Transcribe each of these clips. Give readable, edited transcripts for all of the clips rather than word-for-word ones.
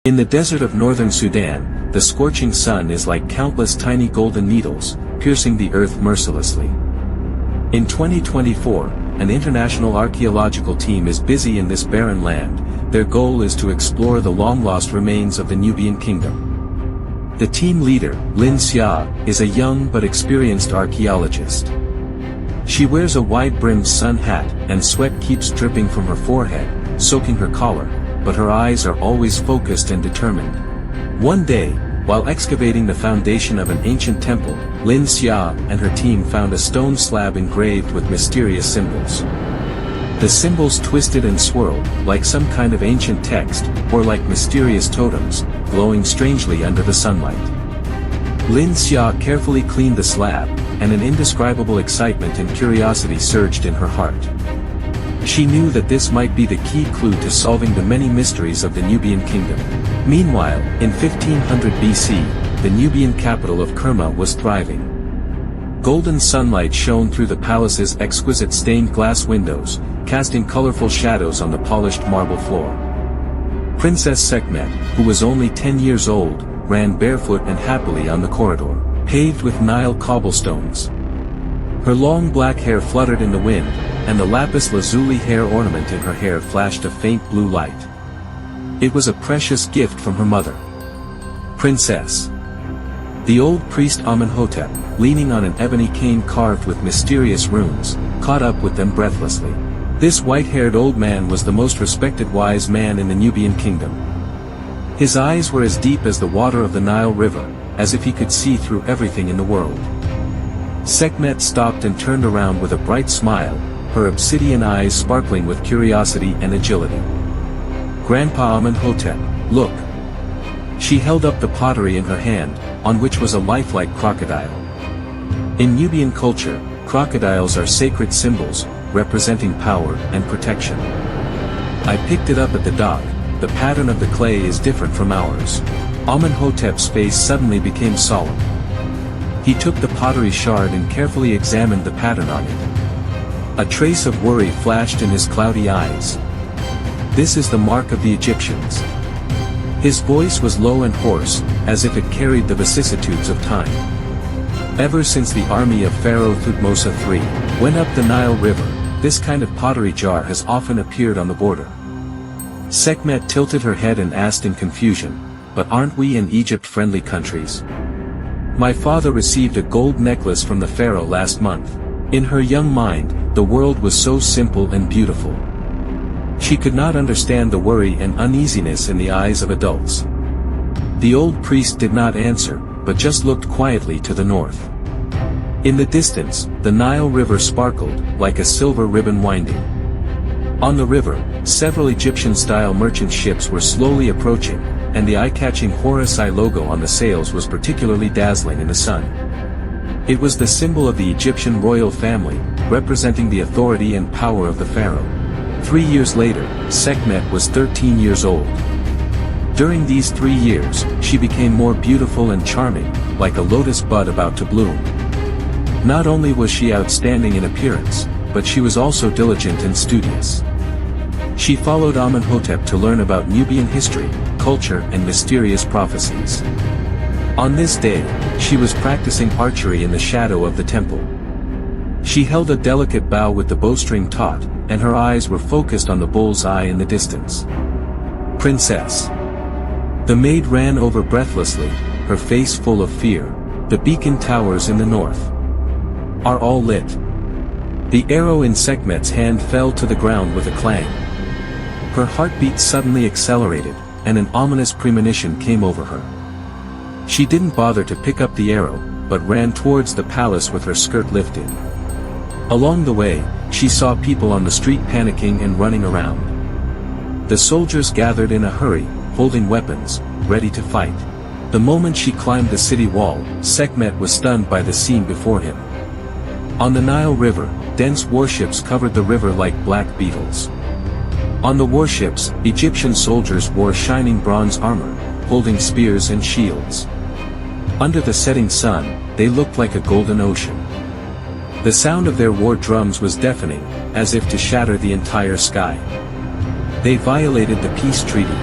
In the desert of northern Sudan, the scorching sun is like countless tiny golden needles, piercing the earth mercilessly. In 2024, an international archaeological team is busy in this barren land. Their goal is to explore the long-lost remains of the Nubian kingdom. The team leader, Lin Xia, is a young but experienced archaeologist. She wears a wide-brimmed sun hat, and sweat keeps dripping from her forehead, soaking her collar, but her eyes are always focused and determined. One day, while excavating the foundation of an ancient temple, Lin Xia and her team found a stone slab engraved with mysterious symbols. The symbols twisted and swirled, like some kind of ancient text, or like mysterious totems, glowing strangely under the sunlight. Lin Xia carefully cleaned the slab, and an indescribable excitement and curiosity surged in her heart. She knew that this might be the key clue to solving the many mysteries of the Nubian kingdom. Meanwhile, in 1500 BC, the Nubian capital of Kerma was thriving. Golden sunlight shone through the palace's exquisite stained glass windows, casting colorful shadows on the polished marble floor. Princess Sekhmet, who was only 10 years old, ran barefoot and happily on the corridor, paved with Nile cobblestones. Her long black hair fluttered in the wind, and the lapis lazuli hair ornament in her hair flashed a faint blue light. It was a precious gift from her mother. Princess. The old priest Amenhotep, leaning on an ebony cane carved with mysterious runes, caught up with them breathlessly. This white-haired old man was the most respected wise man in the Nubian kingdom. His eyes were as deep as the water of the Nile River, as if he could see through everything in the world. Sekhmet stopped and turned around with a bright smile, her obsidian eyes sparkling with curiosity and agility. Grandpa Amenhotep, look. She held up the pottery in her hand, on which was a lifelike crocodile. In Nubian culture, crocodiles are sacred symbols, representing power and protection. I picked it up at the dock. The pattern of the clay is different from ours. Amenhotep's face suddenly became solemn. He took the pottery shard and carefully examined the pattern on it. A trace of worry flashed in his cloudy eyes. This is the mark of the Egyptians. His voice was low and hoarse, as if it carried the vicissitudes of time. Ever since the army of Pharaoh Thutmose III went up the Nile River, this kind of pottery jar has often appeared on the border. Sekhmet tilted her head and asked in confusion, but aren't we in Egypt-friendly countries? My father received a gold necklace from the pharaoh last month. In her young mind, the world was so simple and beautiful. She could not understand the worry and uneasiness in the eyes of adults. The old priest did not answer, but just looked quietly to the north. In the distance, the Nile River sparkled, like a silver ribbon winding. On the river, several Egyptian-style merchant ships were slowly approaching, and the eye-catching Horus I logo on the sails was particularly dazzling in the sun. It was the symbol of the Egyptian royal family, representing the authority and power of the pharaoh. 3 years later, Sekhmet was 13 years old. During these 3 years, she became more beautiful and charming, like a lotus bud about to bloom. Not only was she outstanding in appearance, but she was also diligent and studious. She followed Amenhotep to learn about Nubian history, culture and mysterious prophecies. On this day, she was practicing archery in the shadow of the temple. She held a delicate bow with the bowstring taut, and her eyes were focused on the bull's eye in the distance. Princess. The maid ran over breathlessly, her face full of fear. The beacon towers in the north are all lit. The arrow in Sekhmet's hand fell to the ground with a clang. Her heartbeat suddenly accelerated, and an ominous premonition came over her. She didn't bother to pick up the arrow, but ran towards the palace with her skirt lifted. Along the way, she saw people on the street panicking and running around. The soldiers gathered in a hurry, holding weapons, ready to fight. The moment she climbed the city wall, Sekhmet was stunned by the scene before him. On the Nile River, dense warships covered the river like black beetles. On the warships, Egyptian soldiers wore shining bronze armor, holding spears and shields. Under the setting sun, they looked like a golden ocean. The sound of their war drums was deafening, as if to shatter the entire sky. They violated the peace treaty.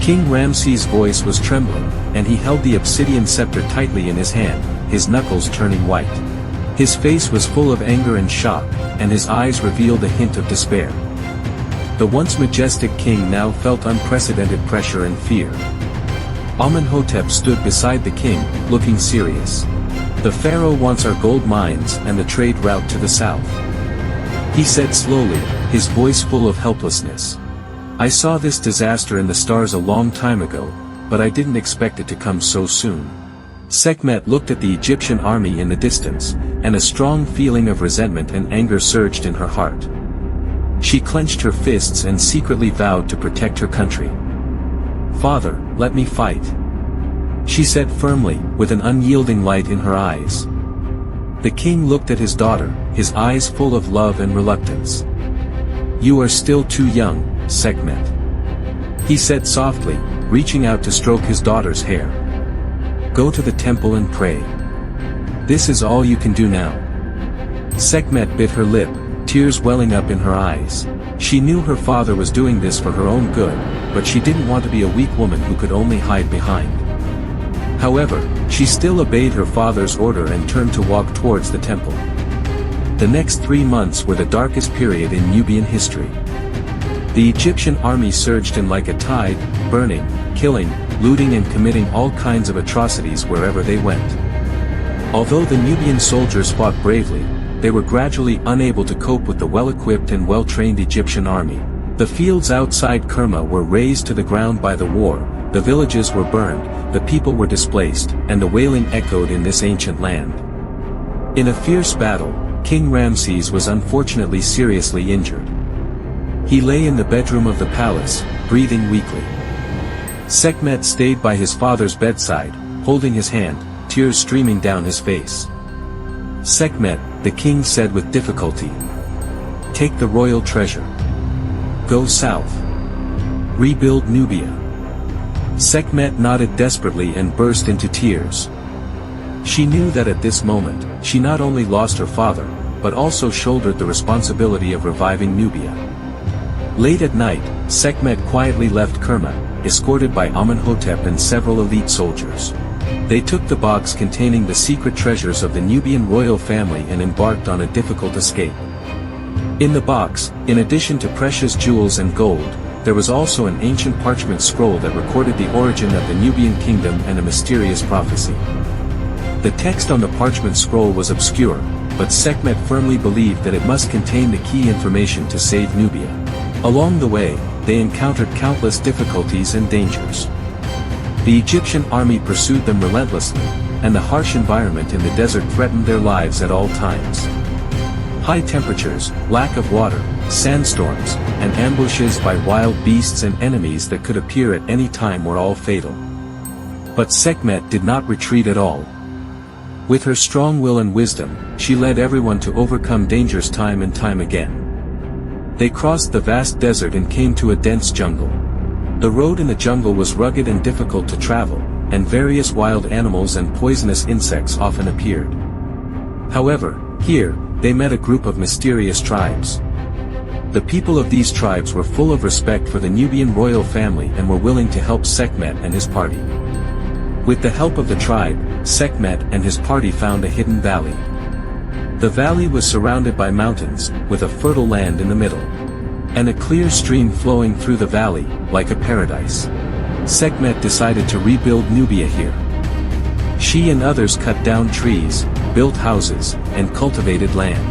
King Ramses' voice was trembling, and he held the obsidian scepter tightly in his hand, his knuckles turning white. His face was full of anger and shock, and his eyes revealed a hint of despair. The once majestic king now felt unprecedented pressure and fear. Amenhotep stood beside the king, looking serious. "The pharaoh wants our gold mines and the trade route to the south," he said slowly, his voice full of helplessness. "I saw this disaster in the stars a long time ago, but I didn't expect it to come so soon." Sekhmet looked at the Egyptian army in the distance, and a strong feeling of resentment and anger surged in her heart. She clenched her fists and secretly vowed to protect her country. "Father, let me fight," she said firmly, with an unyielding light in her eyes. The king looked at his daughter, his eyes full of love and reluctance. "You are still too young, Sekhmet," he said softly, reaching out to stroke his daughter's hair. "Go to the temple and pray. This is all you can do now." Sekhmet bit her lip, tears welling up in her eyes. She knew her father was doing this for her own good, but she didn't want to be a weak woman who could only hide behind. However, she still obeyed her father's order and turned to walk towards the temple. The next 3 months were the darkest period in Nubian history. The Egyptian army surged in like a tide, burning, killing, looting and committing all kinds of atrocities wherever they went. Although the Nubian soldiers fought bravely, they were gradually unable to cope with the well-equipped and well-trained Egyptian army. The fields outside Kerma were razed to the ground by the war, the villages were burned, the people were displaced, and the wailing echoed in this ancient land. In a fierce battle, King Ramses was unfortunately seriously injured. He lay in the bedroom of the palace, breathing weakly. Sekhmet stayed by his father's bedside, holding his hand, tears streaming down his face. "Sekhmet," the king said with difficulty. "Take the royal treasure. Go south. Rebuild Nubia." Sekhmet nodded desperately and burst into tears. She knew that at this moment, she not only lost her father, but also shouldered the responsibility of reviving Nubia. Late at night, Sekhmet quietly left Kerma, escorted by Amenhotep and several elite soldiers. They took the box containing the secret treasures of the Nubian royal family and embarked on a difficult escape. In the box, in addition to precious jewels and gold, there was also an ancient parchment scroll that recorded the origin of the Nubian kingdom and a mysterious prophecy. The text on the parchment scroll was obscure, but Sekhmet firmly believed that it must contain the key information to save Nubia. Along the way, they encountered countless difficulties and dangers. The Egyptian army pursued them relentlessly, and the harsh environment in the desert threatened their lives at all times. High temperatures, lack of water, sandstorms, and ambushes by wild beasts and enemies that could appear at any time were all fatal. But Sekhmet did not retreat at all. With her strong will and wisdom, she led everyone to overcome dangers time and time again. They crossed the vast desert and came to a dense jungle. The road in the jungle was rugged and difficult to travel, and various wild animals and poisonous insects often appeared. However, here, they met a group of mysterious tribes. The people of these tribes were full of respect for the Nubian royal family and were willing to help Sekhmet and his party. With the help of the tribe, Sekhmet and his party found a hidden valley. The valley was surrounded by mountains, with a fertile land in the middle. And a clear stream flowing through the valley, like a paradise. Sekhmet decided to rebuild Nubia here. She and others cut down trees, built houses, and cultivated land.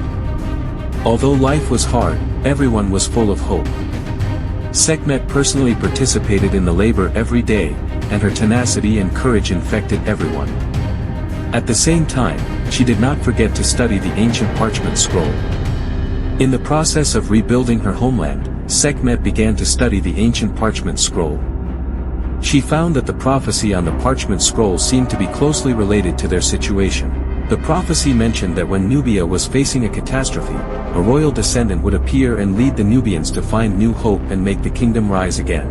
Although life was hard, everyone was full of hope. Sekhmet personally participated in the labor every day, and her tenacity and courage infected everyone. At the same time, she did not forget to study the ancient parchment scroll. In the process of rebuilding her homeland, Sekhmet began to study the ancient parchment scroll. She found that the prophecy on the parchment scroll seemed to be closely related to their situation. The prophecy mentioned that when Nubia was facing a catastrophe, a royal descendant would appear and lead the Nubians to find new hope and make the kingdom rise again.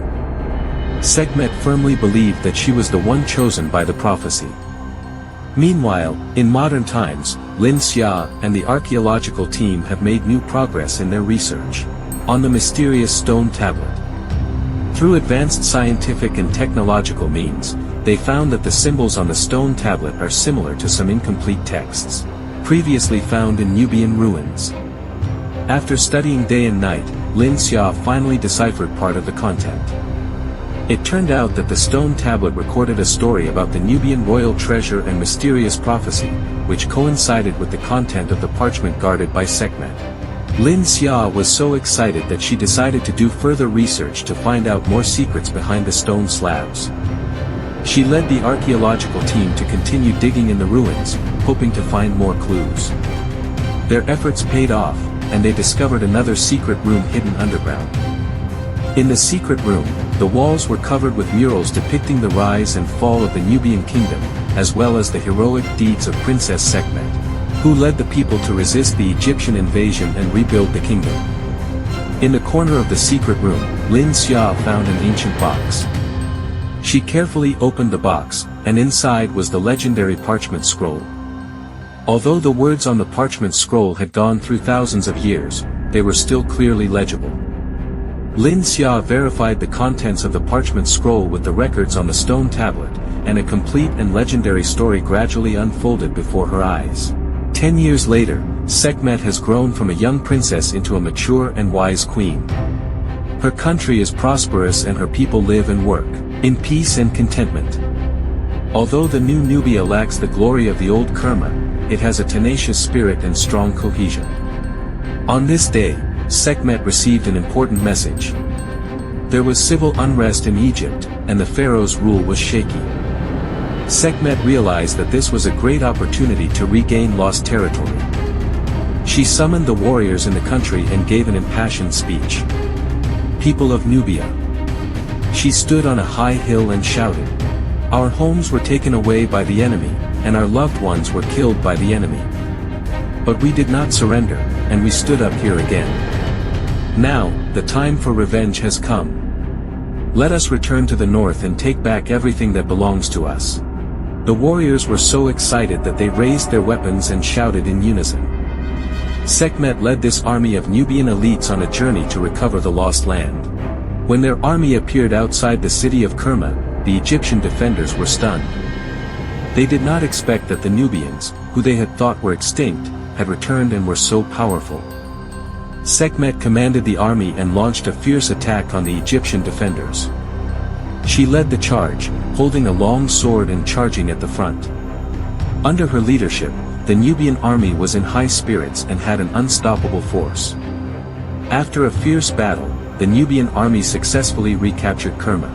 Sekhmet firmly believed that she was the one chosen by the prophecy. Meanwhile, in modern times, Lin Xia and the archaeological team have made new progress in their research on the mysterious stone tablet. Through advanced scientific and technological means, they found that the symbols on the stone tablet are similar to some incomplete texts, previously found in Nubian ruins. After studying day and night, Lin Xia finally deciphered part of the content. It turned out that the stone tablet recorded a story about the Nubian royal treasure and mysterious prophecy, which coincided with the content of the parchment guarded by Sekhmet. Lin Xia was so excited that she decided to do further research to find out more secrets behind the stone slabs. She led the archaeological team to continue digging in the ruins, hoping to find more clues. Their efforts paid off, and they discovered another secret room hidden underground. In the secret room, the walls were covered with murals depicting the rise and fall of the Nubian kingdom, as well as the heroic deeds of Princess Sekhmet, who led the people to resist the Egyptian invasion and rebuild the kingdom. In the corner of the secret room, Lin Xia found an ancient box. She carefully opened the box, and inside was the legendary parchment scroll. Although the words on the parchment scroll had gone through thousands of years, they were still clearly legible. Lin Xia verified the contents of the parchment scroll with the records on the stone tablet, and a complete and legendary story gradually unfolded before her eyes. 10 years later, Sekhmet has grown from a young princess into a mature and wise queen. Her country is prosperous and her people live and work in peace and contentment. Although the new Nubia lacks the glory of the old Kerma, it has a tenacious spirit and strong cohesion. On this day, Sekhmet received an important message. There was civil unrest in Egypt, and the pharaoh's rule was shaky. Sekhmet realized that this was a great opportunity to regain lost territory. She summoned the warriors in the country and gave an impassioned speech. People of Nubia. She stood on a high hill and shouted, "Our homes were taken away by the enemy, and our loved ones were killed by the enemy. But we did not surrender, and we stood up here again. Now, the time for revenge has come. Let us return to the north and take back everything that belongs to us." The warriors were so excited that they raised their weapons and shouted in unison. Sekhmet led this army of Nubian elites on a journey to recover the lost land. When their army appeared outside the city of Kerma, the Egyptian defenders were stunned. They did not expect that the Nubians, who they had thought were extinct, had returned and were so powerful. Sekhmet commanded the army and launched a fierce attack on the Egyptian defenders. She led the charge, holding a long sword and charging at the front. Under her leadership, the Nubian army was in high spirits and had an unstoppable force. After a fierce battle, the Nubian army successfully recaptured Kerma.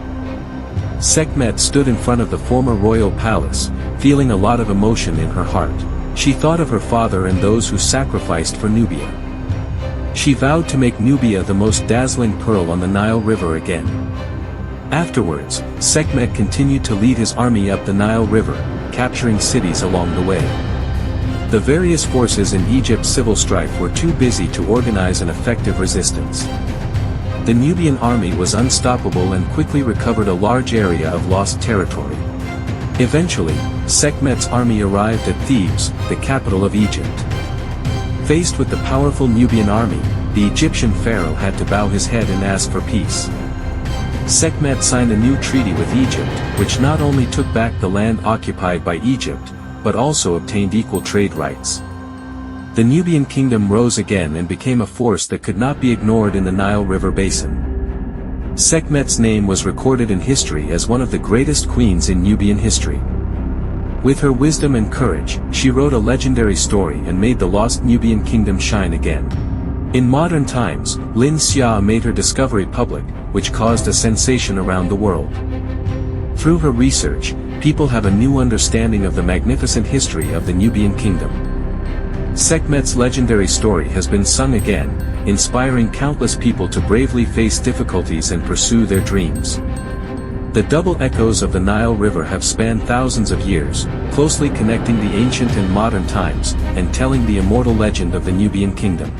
Sekhmet stood in front of the former royal palace, feeling a lot of emotion in her heart. She thought of her father and those who sacrificed for Nubia. She vowed to make Nubia the most dazzling pearl on the Nile River again. Afterwards, Sekhmet continued to lead his army up the Nile River, capturing cities along the way. The various forces in Egypt's civil strife were too busy to organize an effective resistance. The Nubian army was unstoppable and quickly recovered a large area of lost territory. Eventually, Sekhmet's army arrived at Thebes, the capital of Egypt. Faced with the powerful Nubian army, the Egyptian pharaoh had to bow his head and ask for peace. Sekhmet signed a new treaty with Egypt, which not only took back the land occupied by Egypt, but also obtained equal trade rights. The Nubian kingdom rose again and became a force that could not be ignored in the Nile River basin. Sekhmet's name was recorded in history as one of the greatest queens in Nubian history. With her wisdom and courage, she wrote a legendary story and made the lost Nubian kingdom shine again. In modern times, Lin Xia made her discovery public, which caused a sensation around the world. Through her research, people have a new understanding of the magnificent history of the Nubian kingdom. Sekhmet's legendary story has been sung again, inspiring countless people to bravely face difficulties and pursue their dreams. The double echoes of the Nile River have spanned thousands of years, closely connecting the ancient and modern times, and telling the immortal legend of the Nubian kingdom.